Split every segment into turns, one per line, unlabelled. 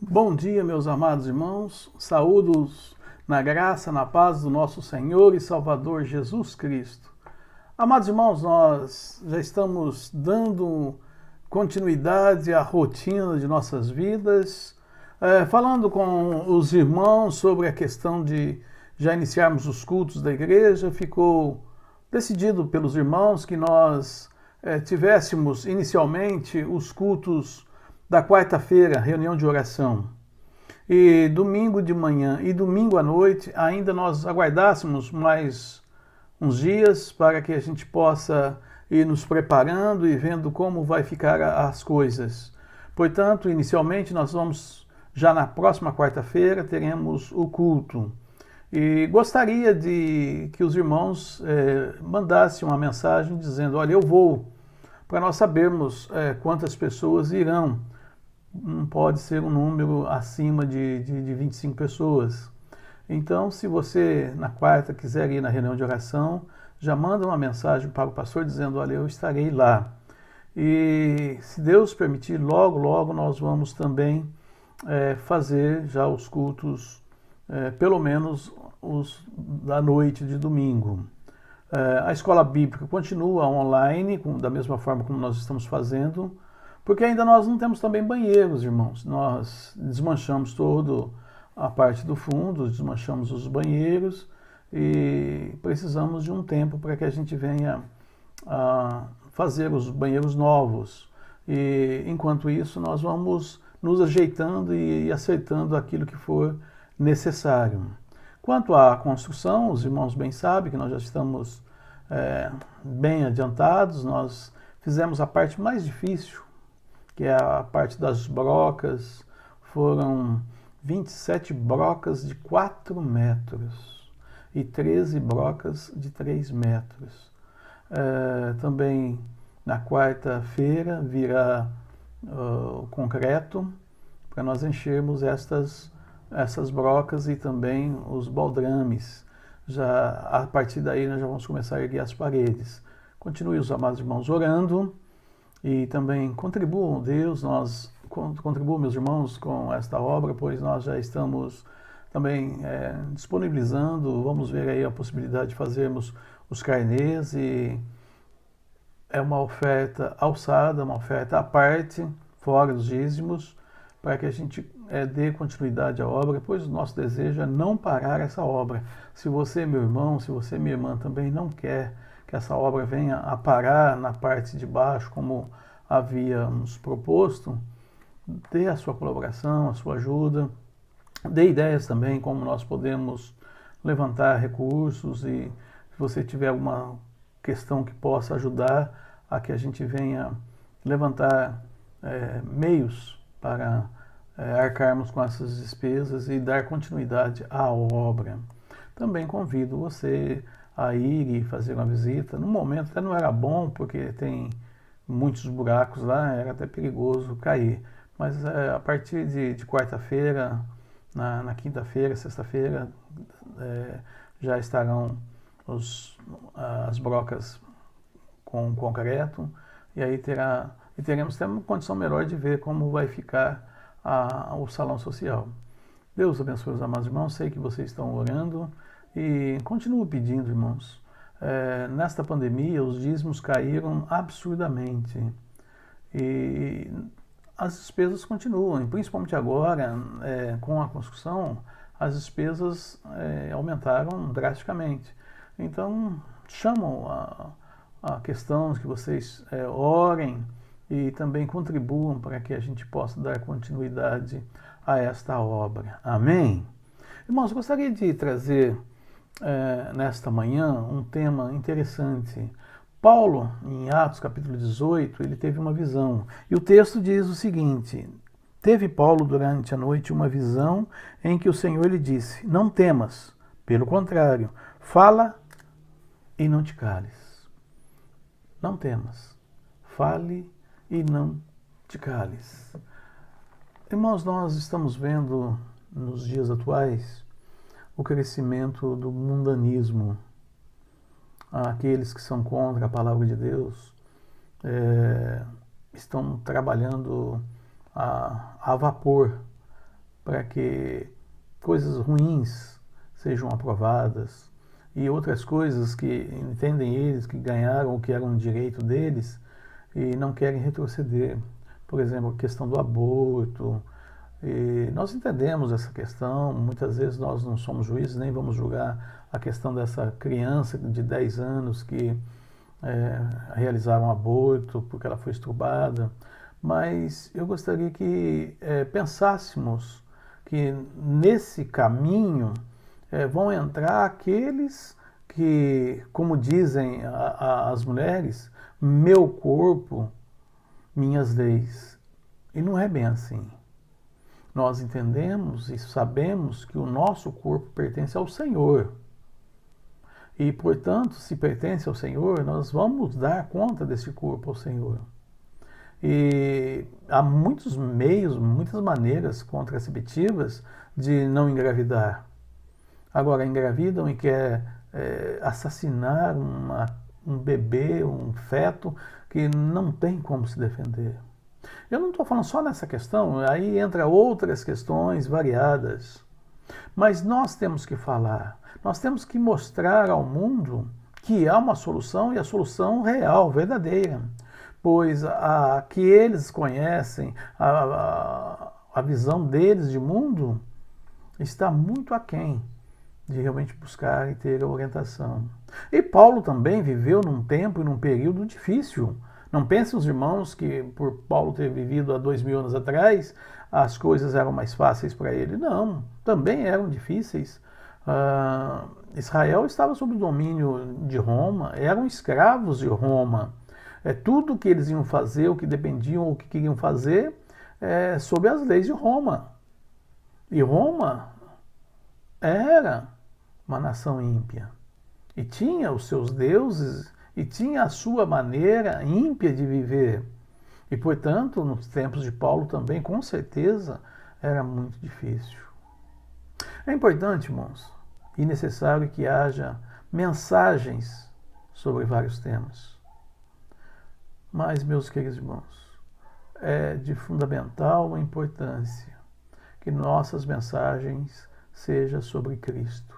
Bom dia, meus amados irmãos. Saúdos na graça, na paz do nosso Senhor e Salvador Jesus Cristo. Amados irmãos, nós já estamos dando continuidade à rotina de nossas vidas, falando com os irmãos sobre a questão de já iniciarmos os cultos da igreja. Ficou decidido pelos irmãos que nós tivéssemos inicialmente os cultos da quarta-feira, reunião de oração, e domingo de manhã e domingo à noite, ainda nós aguardássemos mais uns dias para que a gente possa ir nos preparando e vendo como vai ficar as coisas. Portanto, inicialmente nós vamos, já na próxima quarta-feira, teremos o culto. E gostaria de que os irmãos mandassem uma mensagem dizendo: olha, eu vou, para nós sabermos quantas pessoas irão. Não pode ser um número acima de 25 pessoas. Então, se você na quarta quiser ir na reunião de oração, já manda uma mensagem para o pastor dizendo: olha, eu estarei lá. E se Deus permitir, logo, logo nós vamos também fazer já os cultos, pelo menos os da noite de domingo. A escola bíblica continua online, da mesma forma como nós estamos fazendo, porque ainda nós não temos também banheiros, irmãos. Nós desmanchamos toda a parte do fundo, desmanchamos os banheiros e precisamos de um tempo para que a gente venha a fazer os banheiros novos. E enquanto isso, nós vamos nos ajeitando e acertando aquilo que for necessário. Quanto à construção, os irmãos bem sabem que nós já estamos bem adiantados. Nós fizemos a parte mais difícil, que é a parte das brocas. Foram 27 brocas de 4 metros e 13 brocas de 3 metros. Também na quarta-feira virá o concreto para nós enchermos essas brocas e também os baldrames. Já a partir daí nós já vamos começar a erguer as paredes. Continue, os amados irmãos, orando. E também contribuam, Deus, contribuam, meus irmãos, com esta obra, pois nós já estamos também disponibilizando. Vamos ver aí a possibilidade de fazermos os carnês, e é uma oferta alçada, uma oferta à parte, fora os dízimos, para que a gente dê continuidade à obra, pois o nosso desejo é não parar essa obra. Se você, meu irmão, se você, minha irmã, também não quer que essa obra venha a parar na parte de baixo, como havíamos proposto, dê a sua colaboração, a sua ajuda, dê ideias também como nós podemos levantar recursos, e se você tiver alguma questão que possa ajudar a que a gente venha levantar meios para arcarmos com essas despesas e dar continuidade à obra. Também convido você a ir e fazer uma visita. No momento até não era bom, porque tem muitos buracos lá, era até perigoso cair. Mas a partir de quarta-feira, na quinta-feira, sexta-feira, já estarão as brocas com concreto, e aí teremos até uma condição melhor de ver como vai ficar o salão social. Deus abençoe os amados irmãos. Sei que vocês estão orando e continuo pedindo, irmãos. Nesta pandemia, os dízimos caíram absurdamente e as despesas continuam, e principalmente agora, com a construção, as despesas aumentaram drasticamente. Então, chamam a questão que vocês orem e também contribuam para que a gente possa dar continuidade a esta obra. Amém? Irmãos, gostaria de trazer nesta manhã um tema interessante. Paulo, em Atos capítulo 18, ele teve uma visão. E o texto diz o seguinte: teve Paulo durante a noite uma visão em que o Senhor lhe disse: não temas, pelo contrário, fala e não te cales. Não temas, fale e não te cales. Irmãos, nós estamos vendo nos dias atuais o crescimento do mundanismo. Aqueles que são contra a palavra de Deus estão trabalhando a vapor para que coisas ruins sejam aprovadas e outras coisas que entendem eles que ganharam ou que eram um direito deles e não querem retroceder. Por exemplo, a questão do aborto. E nós entendemos essa questão, muitas vezes nós não somos juízes, nem vamos julgar a questão dessa criança de 10 anos que realizaram um aborto porque ela foi estrupada, mas eu gostaria que pensássemos que nesse caminho vão entrar aqueles que, como dizem as mulheres, meu corpo, minhas leis. E não é bem assim. Nós entendemos e sabemos que o nosso corpo pertence ao Senhor. E, portanto, se pertence ao Senhor, nós vamos dar conta desse corpo ao Senhor. E há muitos meios, muitas maneiras contraceptivas de não engravidar. Agora, engravidam e quer assassinar um bebê, um feto, que não tem como se defender. Eu não estou falando só nessa questão, aí entra outras questões variadas. Mas nós temos que falar, nós temos que mostrar ao mundo que há uma solução e a solução real, verdadeira. Pois a que eles conhecem, a visão deles de mundo, está muito aquém de realmente buscar e ter a orientação. E Paulo também viveu num tempo e num período difícil. Não pensem os irmãos que por Paulo ter vivido há 2000 anos atrás, as coisas eram mais fáceis para ele. Não, também eram difíceis. Israel estava sob o domínio de Roma, eram escravos de Roma. Tudo o que eles iam fazer, o que dependiam, o que queriam fazer, sob as leis de Roma. E Roma era uma nação ímpia. E tinha os seus deuses e tinha a sua maneira ímpia de viver. E, portanto, nos tempos de Paulo também, com certeza, era muito difícil. É importante, irmãos, e necessário que haja mensagens sobre vários temas. Mas, meus queridos irmãos, é de fundamental importância que nossas mensagens sejam sobre Cristo.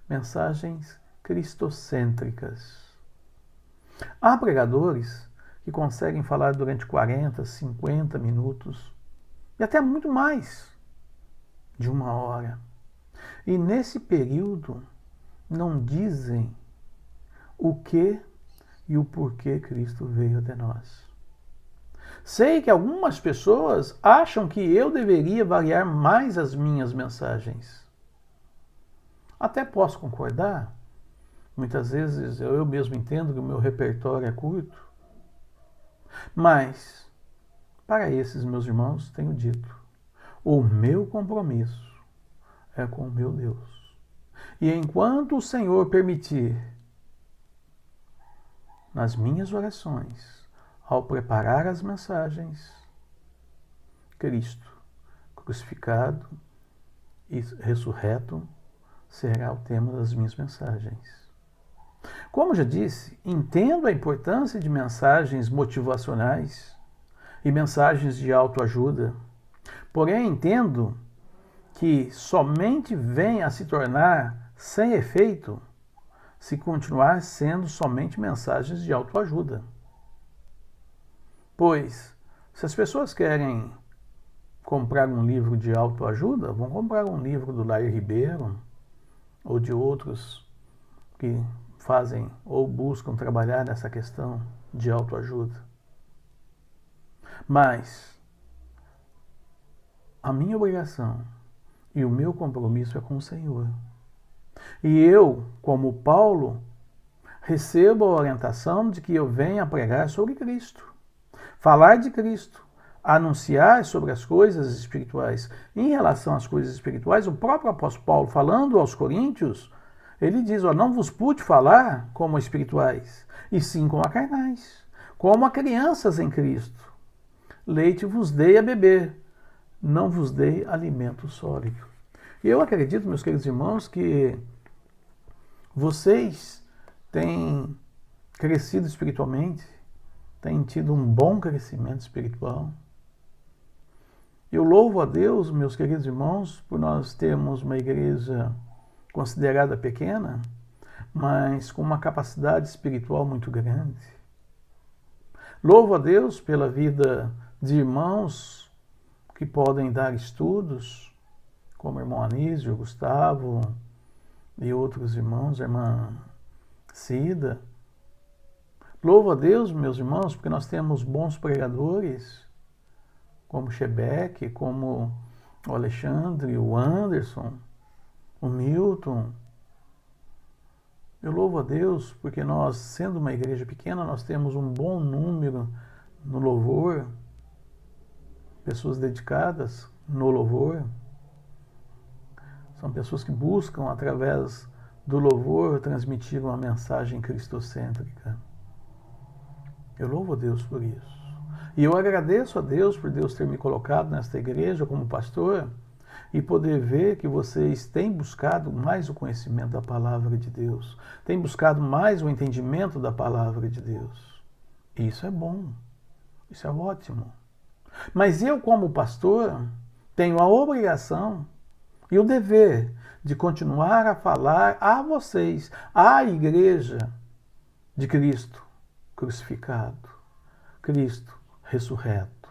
Mensagens cristocêntricas. Há pregadores que conseguem falar durante 40, 50 minutos e até muito mais de 1 hora. E nesse período não dizem o que e o porquê Cristo veio até nós. Sei que algumas pessoas acham que eu deveria variar mais as minhas mensagens. Até posso concordar. Muitas vezes eu mesmo entendo que o meu repertório é curto. Mas, para esses meus irmãos, tenho dito, o meu compromisso é com o meu Deus. E enquanto o Senhor permitir, nas minhas orações, ao preparar as mensagens, Cristo, crucificado e ressurreto, será o tema das minhas mensagens. Como já disse, entendo a importância de mensagens motivacionais e mensagens de autoajuda, porém entendo que somente vem a se tornar sem efeito se continuar sendo somente mensagens de autoajuda. Pois, se as pessoas querem comprar um livro de autoajuda, vão comprar um livro do Lair Ribeiro ou de outros que fazem ou buscam trabalhar nessa questão de autoajuda. Mas a minha obrigação e o meu compromisso é com o Senhor. E eu, como Paulo, recebo a orientação de que eu venha pregar sobre Cristo, falar de Cristo, anunciar sobre as coisas espirituais. Em relação às coisas espirituais, o próprio apóstolo Paulo, falando aos coríntios, ele diz, não vos pude falar como a espirituais, e sim como a carnais, como a crianças em Cristo. Leite vos dei a beber, não vos dei alimento sólido. E eu acredito, meus queridos irmãos, que vocês têm crescido espiritualmente, têm tido um bom crescimento espiritual. Eu louvo a Deus, meus queridos irmãos, por nós termos uma igreja considerada pequena, mas com uma capacidade espiritual muito grande. Louvo a Deus pela vida de irmãos que podem dar estudos, como o irmão Anísio, Gustavo e outros irmãos, a irmã Cida. Louvo a Deus, meus irmãos, porque nós temos bons pregadores, como o Shebeck, como o Alexandre, o Anderson, o Milton. Eu louvo a Deus porque nós, sendo uma igreja pequena, nós temos um bom número no louvor, pessoas dedicadas no louvor. São pessoas que buscam, através do louvor, transmitir uma mensagem cristocêntrica. Eu louvo a Deus por isso. E eu agradeço a Deus por Deus ter me colocado nesta igreja como pastor e poder ver que vocês têm buscado mais o conhecimento da palavra de Deus, têm buscado mais o entendimento da palavra de Deus. E isso é bom, isso é ótimo. Mas eu, como pastor, tenho a obrigação e o dever de continuar a falar a vocês, à igreja de Cristo crucificado, Cristo ressurreto.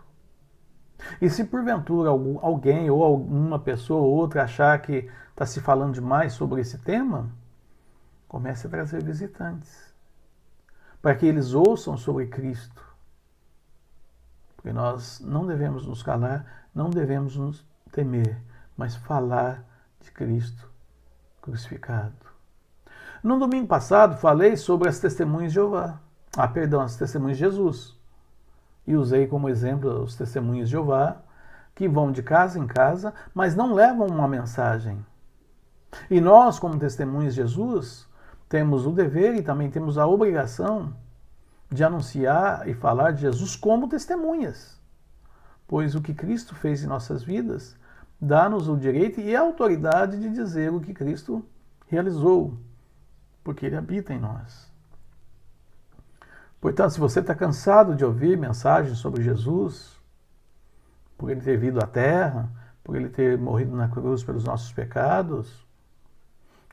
E se porventura alguém ou alguma pessoa ou outra achar que está se falando demais sobre esse tema, comece a trazer visitantes, para que eles ouçam sobre Cristo. Porque nós não devemos nos calar, não devemos nos temer, mas falar de Cristo crucificado. No domingo passado falei sobre as testemunhas de Jeová. As testemunhas de Jesus. E usei como exemplo os testemunhos de Jeová, que vão de casa em casa, mas não levam uma mensagem. E nós, como testemunhas de Jesus, temos o dever e também temos a obrigação de anunciar e falar de Jesus como testemunhas. Pois o que Cristo fez em nossas vidas dá-nos o direito e a autoridade de dizer o que Cristo realizou, porque Ele habita em nós. Portanto, se você está cansado de ouvir mensagens sobre Jesus, por Ele ter vindo à Terra, por Ele ter morrido na cruz pelos nossos pecados,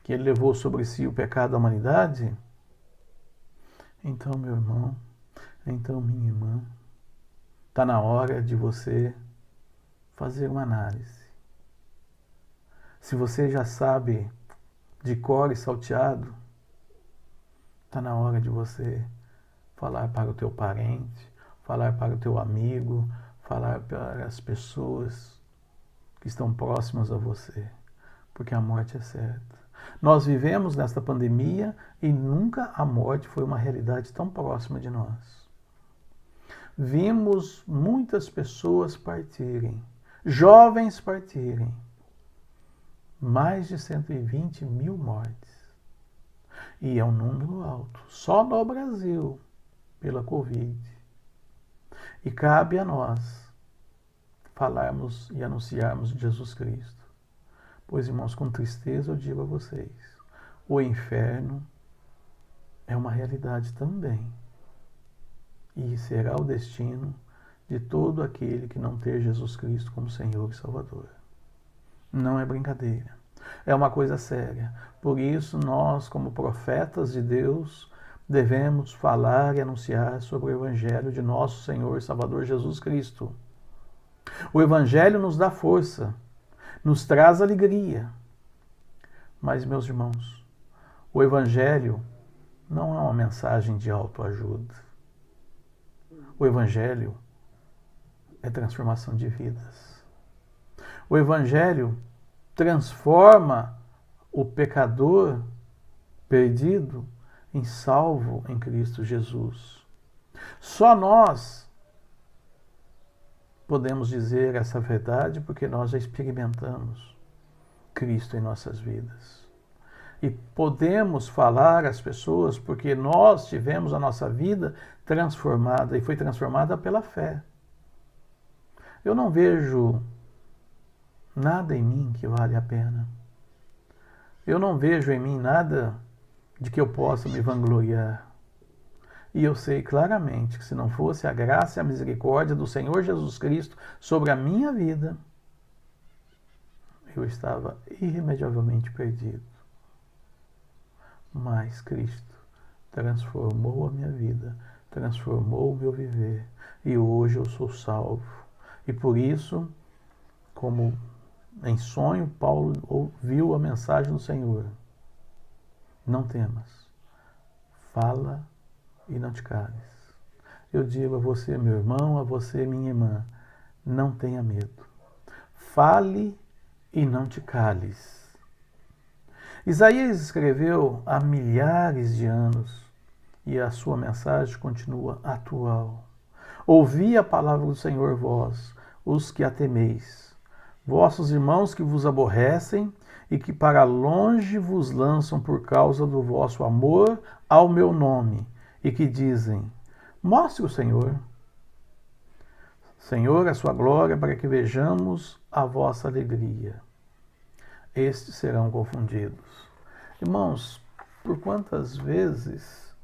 que Ele levou sobre si o pecado da humanidade, então, meu irmão, então, minha irmã, está na hora de você fazer uma análise. Se você já sabe de cor e salteado, está na hora de você falar para o teu parente, falar para o teu amigo, falar para as pessoas que estão próximas a você, porque a morte é certa. Nós vivemos nesta pandemia e nunca a morte foi uma realidade tão próxima de nós. Vimos muitas pessoas partirem, jovens partirem, mais de 120 mil mortes. E é um número alto, só no Brasil, pela Covid. E cabe a nós falarmos e anunciarmos Jesus Cristo. Pois, irmãos, com tristeza eu digo a vocês, o inferno é uma realidade também. E será o destino de todo aquele que não ter Jesus Cristo como Senhor e Salvador. Não é brincadeira. É uma coisa séria. Por isso, nós, como profetas de Deus, devemos falar e anunciar sobre o Evangelho de nosso Senhor e Salvador Jesus Cristo. O Evangelho nos dá força, nos traz alegria. Mas, meus irmãos, o Evangelho não é uma mensagem de autoajuda. O Evangelho é transformação de vidas. O Evangelho transforma o pecador perdido em salvo em Cristo Jesus. Só nós podemos dizer essa verdade porque nós já experimentamos Cristo em nossas vidas. E podemos falar às pessoas porque nós tivemos a nossa vida transformada e foi transformada pela fé. Eu não vejo nada em mim que vale a pena. Eu não vejo em mim nada de que eu possa me vangloriar. E eu sei claramente que se não fosse a graça e a misericórdia do Senhor Jesus Cristo sobre a minha vida, eu estava irremediavelmente perdido. Mas Cristo transformou a minha vida, transformou o meu viver, e hoje eu sou salvo. E por isso, como em sonho, Paulo ouviu a mensagem do Senhor: não temas, fala e não te cales. Eu digo a você, meu irmão, a você, minha irmã, não tenha medo. Fale e não te cales. Isaías escreveu há milhares de anos e a sua mensagem continua atual. Ouvi a palavra do Senhor, vós, os que a temeis, vossos irmãos que vos aborrecem e que para longe vos lançam por causa do vosso amor ao meu nome, e que dizem: mostre o Senhor, Senhor, a sua glória, para que vejamos a vossa alegria. Estes serão confundidos. Irmãos, por quantas vezes,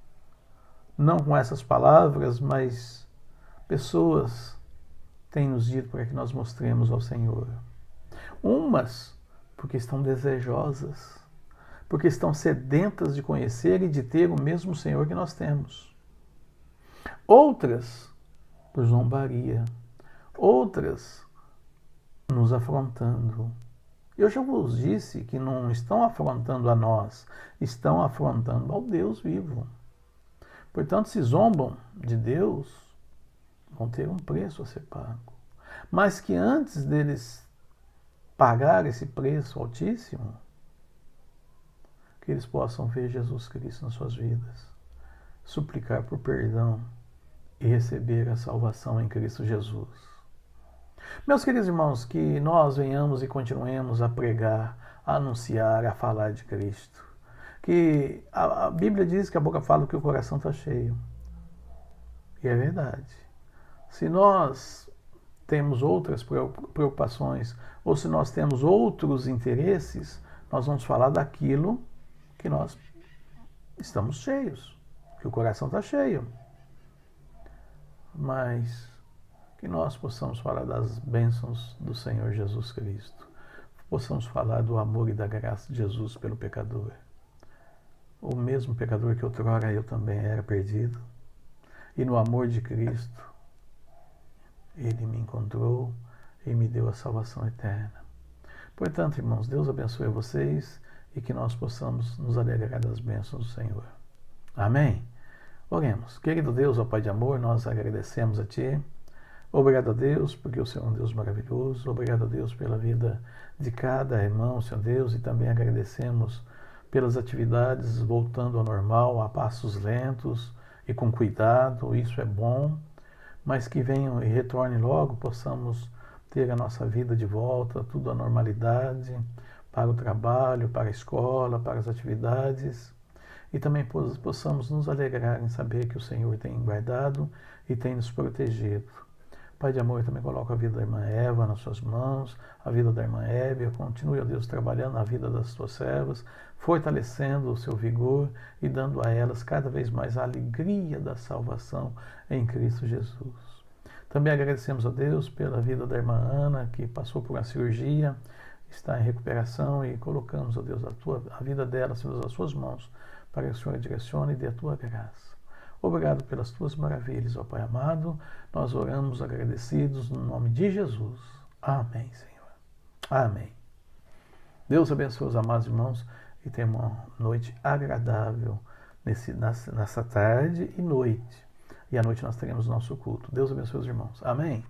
não com essas palavras, mas pessoas têm nos dito para que nós mostremos ao Senhor. Umas porque estão desejosas, porque estão sedentas de conhecer e de ter o mesmo Senhor que nós temos. Outras por zombaria, outras nos afrontando. Eu já vos disse que não estão afrontando a nós, estão afrontando ao Deus vivo. Portanto, se zombam de Deus, vão ter um preço a ser pago. Mas que antes deles pagar esse preço altíssimo, que eles possam ver Jesus Cristo nas suas vidas, suplicar por perdão e receber a salvação em Cristo Jesus. Meus queridos irmãos, que nós venhamos e continuemos a pregar, a anunciar, a falar de Cristo. Que a Bíblia diz que a boca fala que o coração está cheio. E é verdade. Se nós temos outras preocupações, ou se nós temos outros interesses, nós vamos falar daquilo que nós estamos cheios, que o coração está cheio. Mas que nós possamos falar das bênçãos do Senhor Jesus Cristo. Possamos falar do amor e da graça de Jesus pelo pecador. O mesmo pecador que outrora eu também era perdido. E no amor de Cristo, Ele me encontrou e me deu a salvação eterna. Portanto, irmãos, Deus abençoe vocês e que nós possamos nos alegrar das bênçãos do Senhor. Amém? Oremos. Querido Deus, ó Pai de amor, nós agradecemos a Ti. Obrigado a Deus, porque o Senhor é um Deus maravilhoso. Obrigado a Deus pela vida de cada irmão, Senhor Deus, e também agradecemos pelas atividades voltando ao normal, a passos lentos e com cuidado. Isso é bom, mas que venham e retornem logo, possamos ter a nossa vida de volta, tudo à normalidade, para o trabalho, para a escola, para as atividades, e também possamos nos alegrar em saber que o Senhor tem guardado e tem nos protegido. Pai de amor, eu também coloco a vida da irmã Eva nas suas mãos, a vida da irmã Hébia. Continue, ó Deus, trabalhando na vida das tuas servas, fortalecendo o seu vigor e dando a elas cada vez mais a alegria da salvação em Cristo Jesus. Também agradecemos a Deus pela vida da irmã Ana, que passou por uma cirurgia, está em recuperação, e colocamos, ó Deus, a vida dela, Senhor, nas suas mãos, para que o Senhor a direcione e dê a tua graça. Obrigado pelas tuas maravilhas, ó Pai amado. Nós oramos agradecidos no nome de Jesus. Amém, Senhor. Amém. Deus abençoe os amados irmãos e tenha uma noite agradável nessa tarde e noite. E à noite nós teremos nosso culto. Deus abençoe os irmãos. Amém.